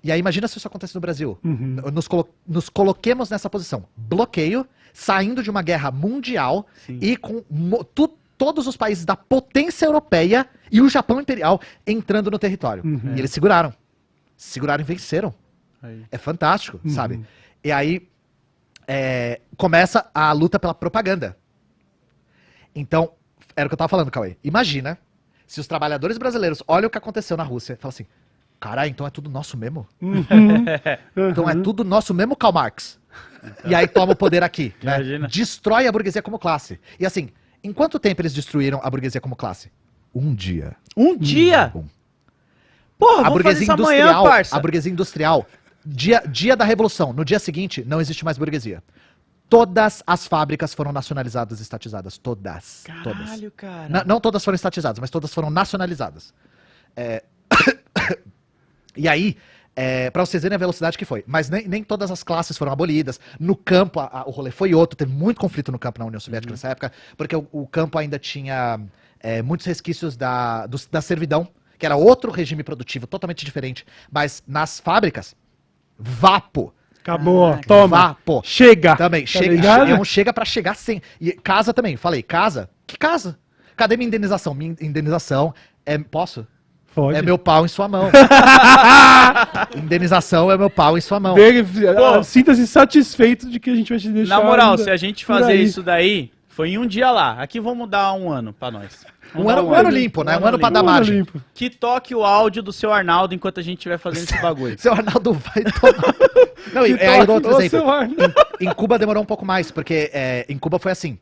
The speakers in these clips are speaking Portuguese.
E aí imagina se isso acontece no Brasil. Nos coloquemos nessa posição. Bloqueio, saindo de uma guerra mundial e com todos os países da potência europeia e o Japão imperial entrando no território. E eles seguraram. Seguraram e venceram. É fantástico, sabe? E aí começa a luta pela propaganda. Então, era o que eu tava falando, Cauê. Imagina se os trabalhadores brasileiros olham o que aconteceu na Rússia e falam assim, caralho, então é tudo nosso mesmo? Então é tudo nosso mesmo, Karl Marx? E aí toma o poder aqui, né? Destrói a burguesia como classe. E assim, em quanto tempo eles destruíram a burguesia como classe? Um dia. Um dia? Porra, A vamos fazer burguesia isso industrial, amanhã, parça. a burguesia industrial, dia da Revolução, no dia seguinte, não existe mais burguesia. Todas as fábricas foram nacionalizadas e estatizadas. Todas. Caralho, cara. Não todas foram estatizadas, mas todas foram nacionalizadas. E aí, pra vocês verem a velocidade que foi. Mas nem todas as classes foram abolidas. No campo, o rolê foi outro. Teve muito conflito no campo na União Soviética nessa época, porque o campo ainda tinha muitos resquícios da servidão, que era outro regime produtivo totalmente diferente. Mas nas fábricas, vapo. Acabou, toma. Vapo. Chega. Também, Tá chega. ligado? É um chega pra chegar sem. E casa também, falei, casa? Que casa? Cadê minha indenização? Minha indenização posso? Pode. É meu pau em sua mão. Indenização é meu pau em sua mão. Sinta-se satisfeito de que a gente vai te deixar. Na moral, ainda se a gente por fazer aí. isso daí, foi em um dia lá. Aqui vamos dar um ano pra nós. Vamos dar Um ano limpo, né? Um ano pra dar Um ano margem. limpo. Que toque o áudio do seu Arnaldo enquanto a gente estiver fazendo esse bagulho. Seu Arnaldo vai tomar. Não, e aí outro Ô, exemplo. seu Arnaldo. Em Cuba demorou um pouco mais, porque em Cuba foi assim.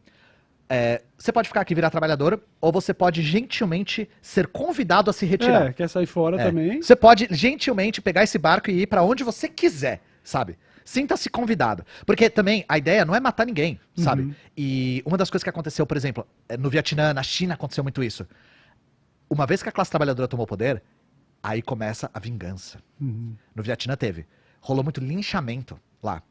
Você pode ficar aqui e virar trabalhador, ou você pode gentilmente ser convidado a se retirar. Quer sair fora também? Você pode gentilmente pegar esse barco e ir pra onde você quiser, sabe? Sinta-se convidado. Porque também a ideia não é matar ninguém, sabe? E uma das coisas que aconteceu, por exemplo, no Vietnã, na China aconteceu muito isso. Uma vez que a classe trabalhadora tomou poder, aí começa a vingança. No Vietnã teve. Rolou muito linchamento lá.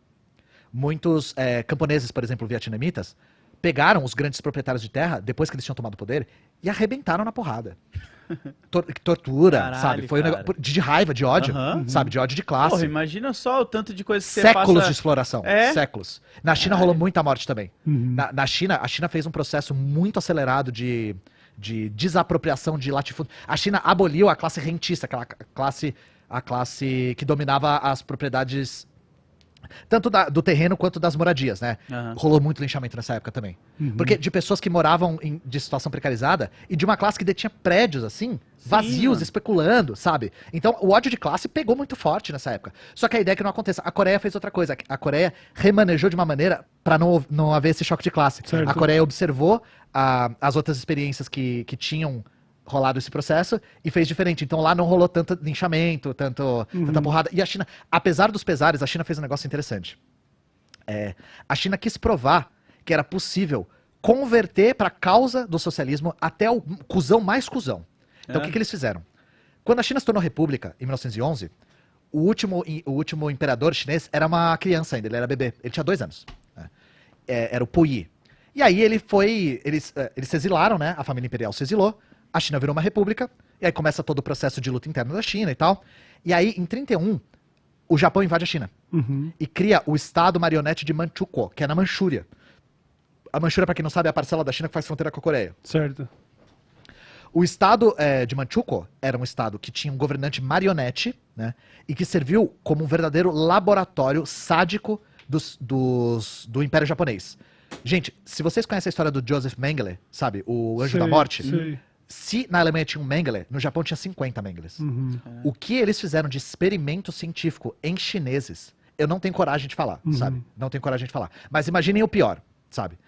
Muitos camponeses, por exemplo, vietnamitas, pegaram os grandes proprietários de terra, depois que eles tinham tomado o poder, e arrebentaram na porrada. Tortura, Caralho, sabe? Foi um cara. negócio de raiva, de ódio, sabe? De ódio de classe. Porra, imagina só o tanto de coisa que você Séculos passa... de exploração. É? Séculos. Na China rolou muita morte também. Na China, a China fez um processo muito acelerado de desapropriação de latifúndio. A China aboliu a classe rentista, a classe que dominava as propriedades tanto do terreno quanto das moradias, né? Rolou muito linchamento nessa época também. Porque de pessoas que moravam de situação precarizada e de uma classe que detinha prédios, assim, vazios, mano. especulando, sabe? Então, o ódio de classe pegou muito forte nessa época. Só que a ideia é que não aconteça. A Coreia fez outra coisa. A Coreia remanejou de uma maneira pra não haver esse choque de classe. Certo. A Coreia observou as outras experiências que tinham rolado esse processo e fez diferente. Então lá não rolou tanto linchamento, tanta porrada. E a China, apesar dos pesares, a China fez um negócio interessante. A China quis provar que era possível converter para a causa do socialismo até o cuzão mais cuzão. Então o que eles fizeram? Quando a China se tornou república, em 1911, o último imperador chinês era uma criança ainda, ele era bebê. Ele tinha 2 anos. Né? Era o Puyi. E aí eles se exilaram, né? A família imperial se exilou. A China virou uma república, e aí começa todo o processo de luta interna da China e tal. E aí, em 31, o Japão invade a China. E cria o estado marionete de Manchukuo, que é na Manchúria. A Manchúria, pra quem não sabe, é a parcela da China que faz fronteira com a Coreia. Certo. O estado de Manchukuo era um estado que tinha um governante marionete, né? E que serviu como um verdadeiro laboratório sádico do Império Japonês. Gente, se vocês conhecem a história do Joseph Mengele, sabe? O Anjo da Morte. Sei. Se na Alemanha tinha um Mengele, no Japão tinha 50 Mengeles. O que eles fizeram de experimento científico em chineses, eu não tenho coragem de falar, sabe? Não tenho coragem de falar. Mas imaginem o pior, sabe?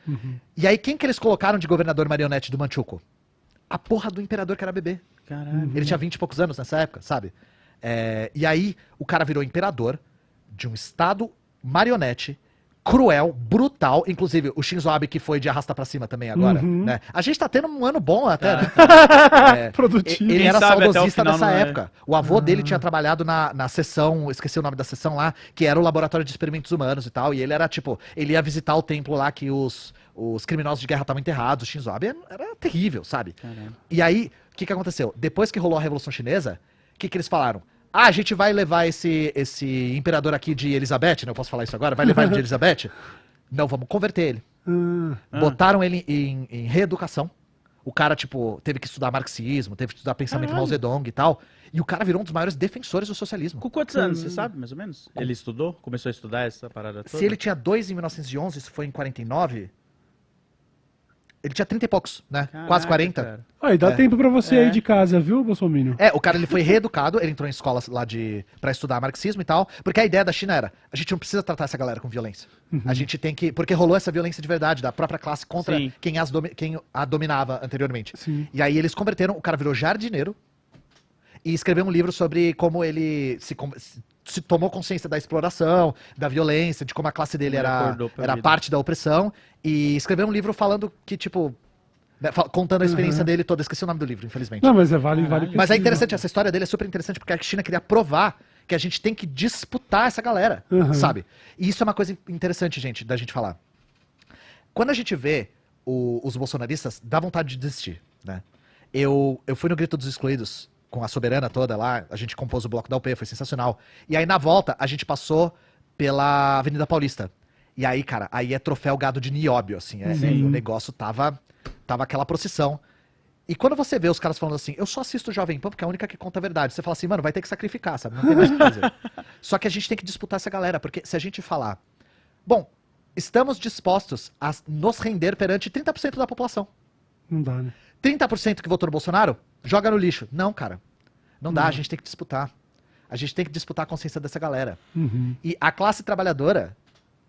E aí, quem que eles colocaram de governador marionete do Manchukuo? A porra do imperador que era bebê. Caralho. Ele tinha 20 e poucos anos nessa época, sabe? E aí, o cara virou imperador de um estado marionete, cruel, brutal. Inclusive, o Shinzo Abe, que foi de arrasta pra cima também agora, né? A gente tá tendo um ano bom até, né? Produtivo. Ele Quem era sabe até o saudosista final dessa não é. época. O avô dele tinha trabalhado na seção, esqueci o nome da seção lá, que era o laboratório de experimentos humanos e tal. E ele era, tipo, ele ia visitar o templo lá que os criminosos de guerra estavam enterrados. O Shinzo Abe era terrível, sabe? Caramba. E aí, o que aconteceu? Depois que rolou a Revolução Chinesa, o que eles falaram? a gente vai levar esse imperador aqui de Elizabeth, né? Eu posso falar isso agora? Vai levar ele de Elizabeth? Não, vamos converter ele. Botaram ele em reeducação. O cara, tipo, teve que estudar marxismo, teve que estudar pensamento Mao Zedong e tal. E o cara virou um dos maiores defensores do socialismo. Com quantos anos, você sabe, mais ou menos? Ele estudou? Começou a estudar essa parada toda? Se ele tinha 2 em 1911, isso foi em 49... Ele tinha 30 e poucos, né? Caraca, quase 40. cara. Aí dá tempo pra você aí de casa, viu, Bolsominion? O cara ele foi reeducado, ele entrou em escolas lá pra estudar marxismo e tal, porque a ideia da China era, a gente não precisa tratar essa galera com violência. A gente tem que, porque rolou essa violência de verdade, da própria classe contra Sim. quem a dominava anteriormente. Sim. E aí eles converteram, o cara virou jardineiro e escreveu um livro sobre como ele se tomou consciência da exploração, da violência, de como a classe dele Como ele era acordou pra vida. parte da opressão, e escreveu um livro falando que, tipo, né, contando a experiência dele toda. Esqueci o nome do livro, infelizmente. Não, mas vale Mas é pesquisar. interessante, essa história dele é super interessante, porque a China queria provar que a gente tem que disputar essa galera, sabe? E isso é uma coisa interessante, gente, da gente falar. Quando a gente vê os bolsonaristas, dá vontade de desistir, né? Eu fui no Grito dos Excluídos, com a Soberana toda lá, a gente compôs o bloco da UP, foi sensacional. E aí, na volta, a gente passou pela Avenida Paulista. E aí, cara, aí é troféu gado de nióbio, assim. O negócio tava aquela procissão. E quando você vê os caras falando assim, eu só assisto o Jovem Pan porque é a única que conta a verdade. Você fala assim, mano, vai ter que sacrificar, sabe? Não tem mais o que fazer. Só que a gente tem que disputar essa galera, porque se a gente falar, bom, estamos dispostos a nos render perante 30% da população. Não dá, né? 30% que votou no Bolsonaro, joga no lixo. Não, cara. Não dá, a gente tem que disputar. A gente tem que disputar a consciência dessa galera. E a classe trabalhadora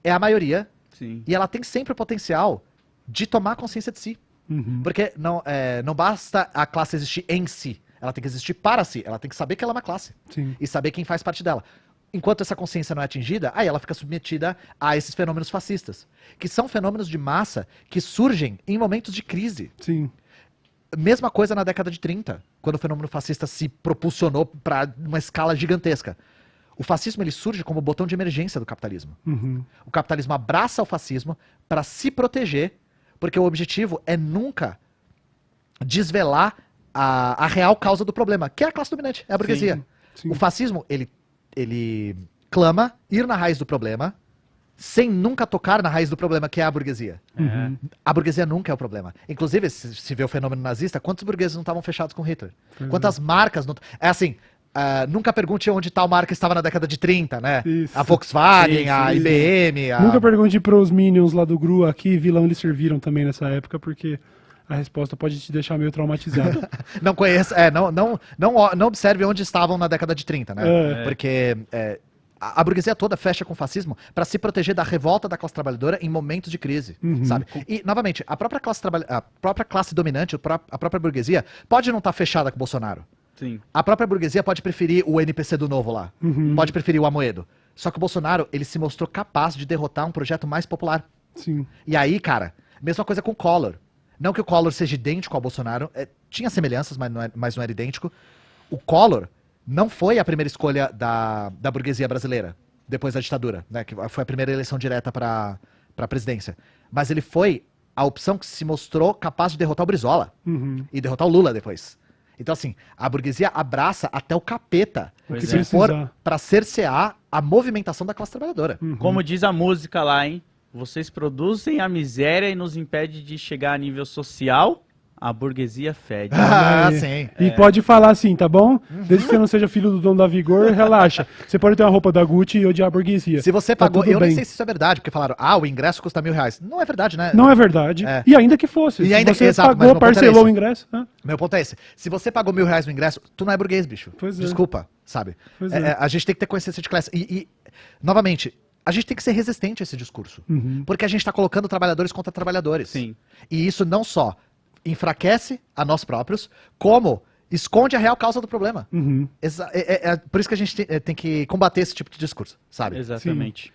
é a maioria. Sim. E ela tem sempre o potencial de tomar consciência de si. Porque não basta a classe existir em si. Ela tem que existir para si. Ela tem que saber que ela é uma classe. Sim. E saber quem faz parte dela. Enquanto essa consciência não é atingida, aí ela fica submetida a esses fenômenos fascistas. Que são fenômenos de massa que surgem em momentos de crise. Sim. Mesma coisa na década de 30, quando o fenômeno fascista se propulsionou para uma escala gigantesca. O fascismo ele surge como botão de emergência do capitalismo. O capitalismo abraça o fascismo para se proteger, porque o objetivo é nunca desvelar a real causa do problema, que é a classe dominante, é a burguesia. Sim. O fascismo, ele clama ir na raiz do problema, sem nunca tocar na raiz do problema, que é a burguesia. A burguesia nunca é o problema. Inclusive, se vê o fenômeno nazista, quantos burgueses não estavam fechados com Hitler? Quantas marcas não... É assim, nunca pergunte onde tal marca estava na década de 30, né? Isso. A Volkswagen, a IBM... Nunca pergunte pros Minions lá do GRU aqui, vilão eles serviram também nessa época, porque a resposta pode te deixar meio traumatizado. Não conheço... não observe onde estavam na década de 30, né? Porque... A burguesia toda fecha com o fascismo para se proteger da revolta da classe trabalhadora em momentos de crise, sabe? E, novamente, a própria classe dominante, a própria burguesia, pode não estar fechada com o Bolsonaro. Sim. A própria burguesia pode preferir o NPC do Novo lá. Pode preferir o Amoedo. Só que o Bolsonaro, ele se mostrou capaz de derrotar um projeto mais popular. Sim. E aí, cara, mesma coisa com o Collor. Não que o Collor seja idêntico ao Bolsonaro, tinha semelhanças, mas não era idêntico. O Collor não foi a primeira escolha da burguesia brasileira, depois da ditadura, né? Que foi a primeira eleição direta para a presidência. Mas ele foi a opção que se mostrou capaz de derrotar o Brizola e derrotar o Lula depois. Então, assim, a burguesia abraça até o capeta Pois que é. se for para cercear a movimentação da classe trabalhadora. Como diz a música lá, hein? Vocês produzem a miséria e nos impede de chegar a nível social. A burguesia fede. Ah, Aí. sim. E pode falar assim, tá bom? Desde que você não seja filho do dono da Vigor, relaxa. Você pode ter uma roupa da Gucci e odiar a burguesia. Se você Tá pagou, tudo eu nem bem. sei se isso é verdade, porque falaram, o ingresso custa R$1.000. Não é verdade, né? Não é verdade. É. E ainda que fosse. E ainda Se você exato, mas pagou, meu ponto era parcelou esse. o ingresso. Meu ponto é esse. Se você pagou R$1.000 no ingresso, tu não é burguês, bicho. Pois é. Desculpa, sabe? Pois é. A gente tem que ter consciência de classe. E, novamente, a gente tem que ser resistente a esse discurso. Porque a gente está colocando trabalhadores contra trabalhadores. Sim. E isso não só enfraquece a nós próprios, como esconde a real causa do problema. Por isso que a gente tem que combater esse tipo de discurso, sabe? Exatamente.